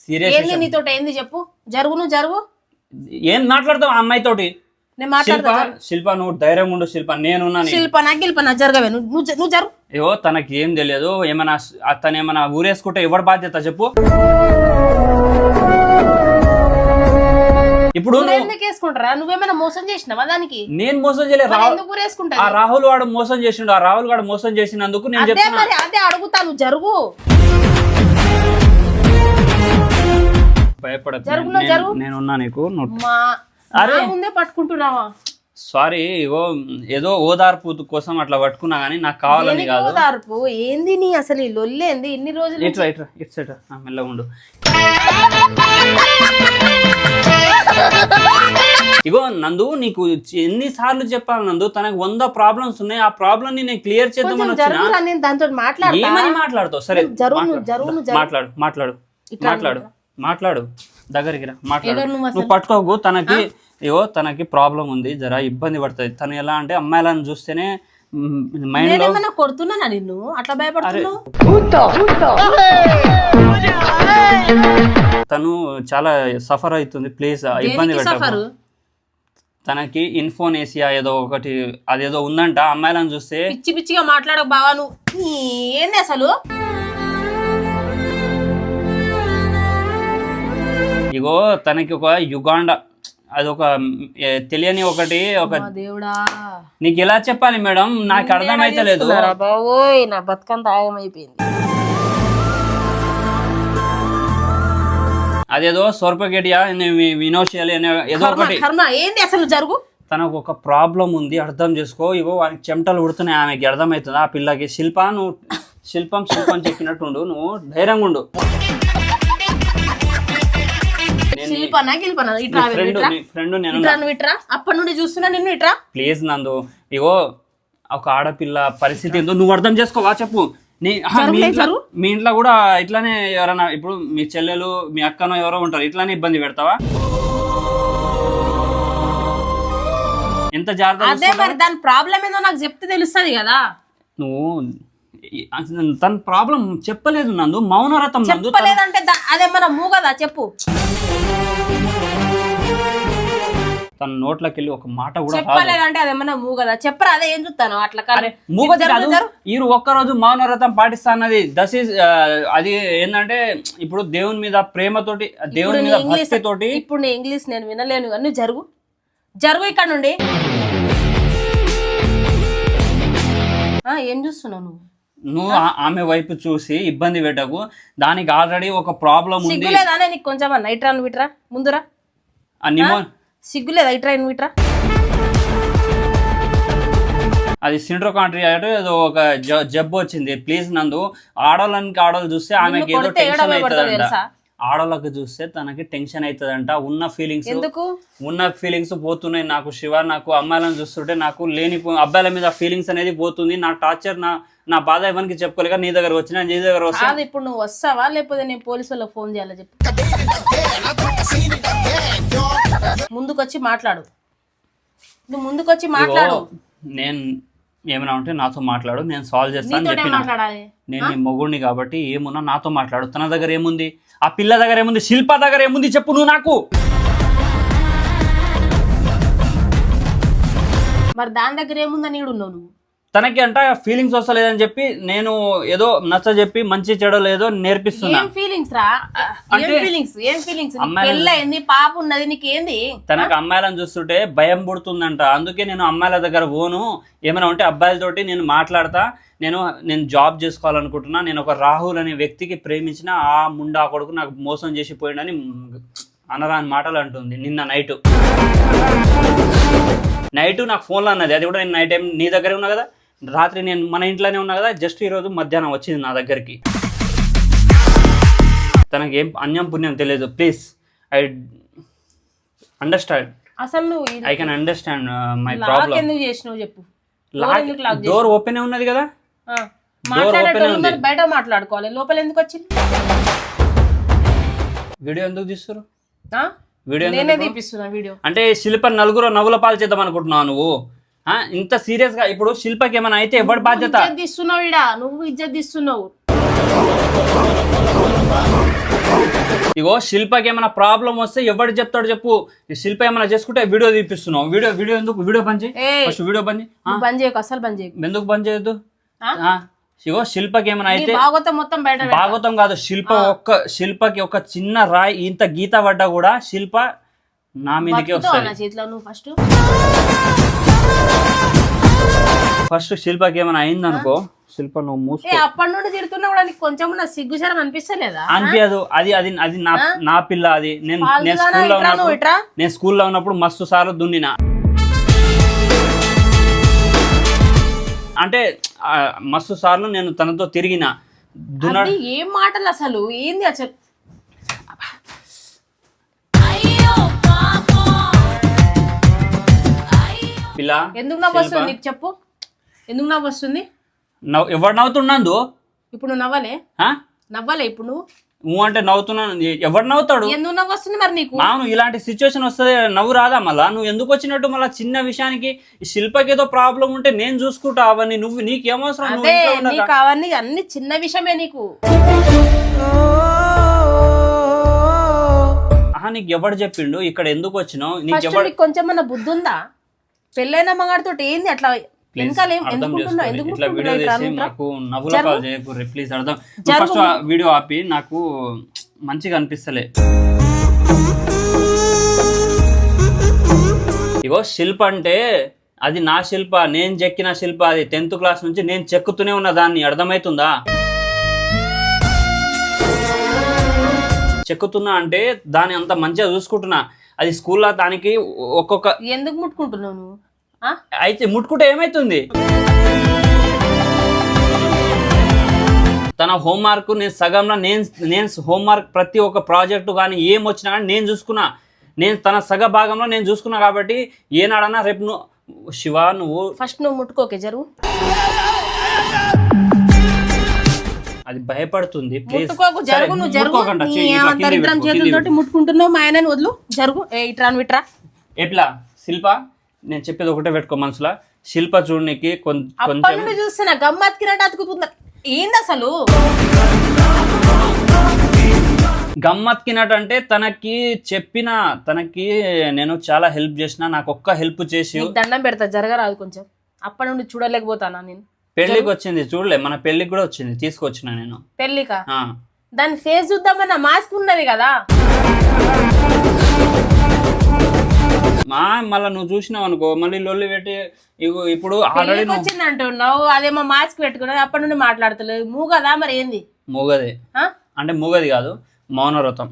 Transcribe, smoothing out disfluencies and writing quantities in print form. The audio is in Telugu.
ఏంది నీతోటి ఏంది చెప్పు, జరుగు నువ్వు జరుగు. ఏం మాట్లాడతావు ఆ అమ్మాయితోటి? నేను మాట్లాడతా. శిల్ప నువ్వు ధైర్యం ఉండు శిల్ప, నేనున్నాను. శిల్పనా జరగవే, నువ్వు జరుగు. ఏవో తనకి ఏం తెలియదు, ఏమైనా తను ఏమైనా ఊరేసుకుంటే ఎవరి బాధ్యత చెప్పు? ఇప్పుడు ఎందుకు వేసుకుంటారా? నువ్వేమైనా మోసం చేసినావా దానికి? నేను మోసం చేయలేదు. ఎందుకు ఊరేసుకుంటా? ఆ రాహుల్ వాడు మోసం చేసిండు. ఆ రాహుల్ వాడు మోసం చేసినందుకు నేను చెప్తున్నా. అదే అడుగుతాను, జరుగు. భయపడకు, నేనున్నా నీకు. ముందే పట్టుకుంటున్నావా? సారీ, ఏదో ఓదార్పు కోసం అట్లా పట్టుకున్నా గానీ నాకు కావాలని కాదు. ఓదార్పు ఏంది నీ అసలు ఈ లొల్లేంది ఇన్ని రోజులు? ఇట్రా మెల్లగా ఉండు. ఇగో నందు, నీకు ఎన్నిసార్లు చెప్పాలి నందు, తనకు 100 ప్రాబ్లమ్స్ ఉన్నాయి. ఆ ప్రాబ్లం ని నేను క్లియర్ చేద్దామని వచ్చినా. ఏమని మాట్లాడుతావు? సరే మాట్లాడు దగ్గరికి రా, మాట్లాడు. నువ్వు పట్టుకోకు. తనకి ప్రాబ్లం ఉంది, జర ఇబ్బంది పడుతుంది. తను ఎలా అంటే అమ్మాయిలను చూస్తేనే మైండ్ లో కొడుతున్నా నిన్ను, అట్లా భయపడుతున్నావు. తను చాలా సఫర్ అవుతుంది. ప్లీజ్ ఇబ్బంది పెట్టకు. తనకి ఇన్ఫోనేసియా ఏదో ఒకటి అదేదో ఉందంట. అమ్మాయిలను చూస్తే పిచ్చి పిచ్చిగా మాట్లాడకు బావా. నువ్వు ఏంది అసలు? ఇగో తనకి ఒక యుగాండా అదొక తెలియని ఒకటి దేవుడా, నీకు ఎలా చెప్పాలి మేడం, నాకు అర్థమైతలేదు. బావోయ్ నా బతుకంతా ఆగమైపోయింది. అదేదో సోర్పగేడియా వినోషియాలి ఏదో ఒకటి. ఏంది అసలు జరుగు. తనకు ఒక ప్రాబ్లం ఉంది, అర్థం చేసుకో. ఇగో వానికి చెమటలు ఉడుతున్నాయి, ఆమెకి అర్థమవుతుంది. ఆ పిల్లకి శిల్ప, నువ్వు శిల్పం చెప్పినట్టుండు, నువ్వు ధైర్యంగా ఉండు. అప్పటి నుండి చూస్తున్నా నిన్ను. ఇట్రా ప్లీజ్ నందు. ఇగో ఒక ఆడపిల్ల పరిస్థితి ఏందో నువ్వు అర్థం చేసుకోవా చెప్పు. మీ ఇంట్లో కూడా ఇట్లానే ఎవరైనా, ఇప్పుడు మీ చెల్లెలు మీ అక్కనో ఎవరో ఉంటారు, ఇట్లానే ఇబ్బంది పెడతావా? ఎంత జాగ్రత్త. దాని ప్రాబ్లం ఏదో నాకు చెప్తే తెలుస్తుంది కదా. నువ్వు తన ప్రాబ్లం చెప్పలేదు నందు, మౌనరథం. చెప్పలేదంటే అదేమన్నా మూగదా చెప్పు. తన నోట్లోకి వెళ్ళి ఒక మాట కూడా చెప్పలేదంటే అదేమన్నా మూగదా? చెప్పరా, అదే ఏం చూస్తాను అట్లా. ఈ ఒక్కరోజు మౌనరథం పాటిస్తా అన్నది అది ఏంటంటే ఇప్పుడు దేవుని మీద ప్రేమతోటి, దేవుని మీద భక్తితోటి. ఇప్పుడు నీ ఇంగ్లీష్ నేను వినలేను కానీ జరుగు ఇక్కడ నుండి. ఏం చూస్తున్నావు నువ్వు? ఆమె వైపు చూసి ఇబ్బంది పెట్టకు. దానికి ఆల్రెడీ ఒక ప్రాబ్లం ఉంది. సిగ్గులేదానే నీకు కొంచెం? అన్న ఇట్రా, నువ్వు ఇట్రా ముందురా. సిగ్గులేదా? ఇట్రా, నువ్వు ఇట్రా. అది సిండ్రోకాంట్రీ అంటే ఏదో ఒక జబ్బు వచ్చింది. ప్లీజ్ నందు, ఆడవాళ్ళు చూస్తే ఆమెకి ఏదో టెన్షన్ అవుతుందంట. ఆడవాళ్ళకి చూస్తే తనకి టెన్షన్ అవుతుందంట. ఉన్న ఫీలింగ్స్ పోతున్నాయి నాకు. శివ, నాకు అమ్మాయిలను చూస్తుంటే నాకు లేని అబ్బాయిల మీద ఫీలింగ్స్ అనేది పోతుంది. నా టార్చర్, నా బాధ ఎవరికి చెప్పుకోలేక నీ దగ్గర వచ్చిన. నీ దగ్గర వస్తా. ఇప్పుడు నువ్వు వస్తావా లేకపోతే నేను పోలీసు వాళ్ళకి ఫోన్ చేయాలా చెప్పు. ముందుకొచ్చి మాట్లాడు. నువ్వు ముందుకొచ్చి మాట్లాడు. నేను ఏమైనా ఉంటే నాతో మాట్లాడు, నేను సాల్వ్ చేస్తాను చెప్పిన. నేను నీ మొగుడిని కాబట్టి ఏమున్నా నాతో మాట్లాడు. తన దగ్గర ఏముంది, ఆ పిల్ల దగ్గర ఏముంది, శిల్ప దగ్గర ఏముంది చెప్పు నువ్వు నాకు. మరి దాని దగ్గర ఏముందని ఈడున్నావు నువ్వు? తనకి అంట ఫీలింగ్స్ వస్తలేదని చెప్పి నేను ఏదో నచ్చ చెప్పి మంచి చెడు లేదో నేర్పిస్తున్నా. పాప ఉన్నది నీకేంది? తనకు అమ్మాయిలను చూస్తుంటే భయం పుడుతుందంట. అందుకే నేను అమ్మాయిల దగ్గర పోను. ఏమైనా ఉంటే అబ్బాయిలతోటి నేను మాట్లాడతా. నేను జాబ్ చేసుకోవాలనుకుంటున్నా. నేను ఒక రాహుల్ అనే వ్యక్తికి ప్రేమించిన ఆ ముండా కొడుకు నాకు మోసం చేసి పోయిండని అనరాని మాటలు అంటుంది. నిన్న నైట్ నాకు ఫోన్లో అన్నది. అది కూడా నేను నైట్ టైం నీ దగ్గరే ఉన్నా కదా, రాత్రి నేను మన ఇంట్లోనే ఉన్నా కదా. జస్ట్ ఈరోజు మధ్యాహ్నం వచ్చింది నా దగ్గరికి. తనకి ఏం అన్యం పుణ్యం తెలియదు. Please I understand. అసలు I can understand my problem. ఎందుకు చేసినావు చెప్పు. డోర్ ఓపెన్ ఉన్నది కదా, బయట మాట్లాడుకోవాలి. లోపల ఎందుకు వచ్చింది? వీడియో ఎందుకు తీస్తారు? నేనే తీపిస్తున్నా వీడియో. అంటే శిల్ప నలుగురు నవ్వుల పాలు చేద్దాం అనుకుంటున్నావు నువ్వు? ఇంత సీరియస్ గా ఇప్పుడు శిల్పకి ఏమైనా అయితే ఎవరి బాధ్యత? నువ్వు ఇజ్జత్ తీస్తున్నావు. ఇగో శిల్పకి ఏమైనా ప్రాబ్లం వస్తే ఎవరు చెప్తాడు చెప్పు. ఈ శిల్ప ఏమైనా చేసుకుంటే వీడియో తీపిస్తున్నావు. వీడియో ఎందుకు? వీడియో బంద్ చేయి ఫస్ట్. వీడియో బంద్ చేయి. బంద్ చేయకు, అసలు బంద్ చేయకు. ఎందుకు బంద్ చేయొద్దు? ఇగో శిల్పకి ఏమైనా అయితే భాగవతం మొత్తం బయట భాగవతం కాదు, శిల్పకి ఒక చిన్న రాయి ఇంత గీత పడ్డా కూడా శిల్ప నా మీదకే వస్తుంది. చేతిలో నువ్వు ఫస్ట్ శిల్పకి ఏమైనా అయిందనుకో, శిల్ప నువ్వు మూసుకో. అప్పటి నుండి తిడుతున్నా కూడా నీకు కొంచెం నా సిగ్గుశరం అనిపిస్తలేదా? అనిపించదు. అది నా పిల్ల. అది నేను స్కూల్లో ఉన్నప్పుడు మస్తు సార్లు దున్నినా. అంటే మస్తు సార్లు నేను తనతో తిరిగిన. ఏం మాటలు అసలు ఏంది అసలు? పిల్ల ఎందుకు నవ్వు వస్తుంది నీకు చెప్పు? ఎందుకు నవ్వు వస్తుంది? ఎవరు నవ్వుతున్నాడు ఇప్పుడు? నువ్వు నవ్వలే ఇప్పుడు? నువ్వు అంటే నవ్వుతున్నాను. ఎవరు నవ్వుతాడు? ఎందుకు నవ్వు వస్తుంది మరి నీకు? అవును, ఇలాంటి సిచ్యువేషన్ వస్తుంది, నవ్వు రాదా మళ్ళా? నువ్వు ఎందుకు వచ్చినట్టు మళ్ళీ చిన్న విషయానికి? శిల్పకి ఏదో ప్రాబ్లం ఉంటే నేను చూసుకుంటా అవన్నీ. నీకేమవసరం? నీకు అవన్నీ అన్ని చిన్న విషయమే నీకు. నీకు ఎవడు చెప్పిండు ఇక్కడ ఎందుకు వచ్చినావు? నీకు కొంచెం మన బుద్ధి ఉందా? పెళ్ళైన మగాడితో ఏంది అట్లా ప్లీజ్ అర్థం. ఫస్ట్ వీడియో ఆపి, నాకు మంచిగా అనిపిస్తలే. ఇగో శిల్ప అంటే అది నా శిల్ప, నేను చెక్కిన శిల్ప. అది 10th క్లాస్ నుంచి నేను చెక్కుతూనే ఉన్న దాన్ని. అర్థమవుతుందా? చెక్కుతున్నా అంటే దాన్ని అంత మంచిగా చూసుకుంటున్నా. అది స్కూల్లో దానికి ఒక్కొక్క. ఎందుకు ముట్టుకుంటున్నావు నువ్వు? అయితే ముట్టుకుంటే ఏమైతుంది? తన హోంవర్క్ నేను సగంలో నేను హోంవర్క్ ప్రతి ఒక్క ప్రాజెక్టు కానీ ఏం వచ్చినా కానీ నేను చూసుకున్నా. తన సగ భాగంలో నేను చూసుకున్నా. కాబట్టి ఏనాడన్నా రేపు నువ్వు శివ నువ్వు ఫస్ట్ నువ్వు ముట్టుకోకే జరుగు. అది భయపడుతుంది. ముట్టుకుంటున్నావు మా ఆయన వదులు. జరుగు. ఇట్రా. ఎట్లా శిల్ప? నేను చెప్పేది ఒకటే పెట్టుకో మనసులో. శిల్ప చూడనికి కొంచెం చూస్తున్నా గమ్మత్కినట్టు అతుకుతుందా? ఏంది అసలు గమ్మత్కినట్టు? అంటే తనకి నేను చాలా హెల్ప్ చేసిన. నాకు ఒక్క హెల్ప్ చేసి దండం పెడతా, జరగరాదు కొంచెం. అప్పటి నుండి చూడలేకపోతానా నేను? పెళ్లికి వచ్చింది చూడలే, మన పెళ్లికి కూడా వచ్చింది, తీసుకొచ్చిన నేను. పెళ్లికా? దాని ఫేస్ చూద్దామన్నా మాస్క్ ఉన్నది కదా. మళ్ళీ నువ్వు చూసినావు అనుకో మళ్ళీ లొల్లి పెట్టి ఇప్పుడు ఆల్రెడీ వచ్చింది అంటున్నావు. అదేమో మాస్క్ పెట్టుకున్నది, అప్పటి నుండి మాట్లాడతలేదు. మూగదా మరి ఏంది? మూగదే. అంటే మూగది కాదు, మౌనవ్రతం.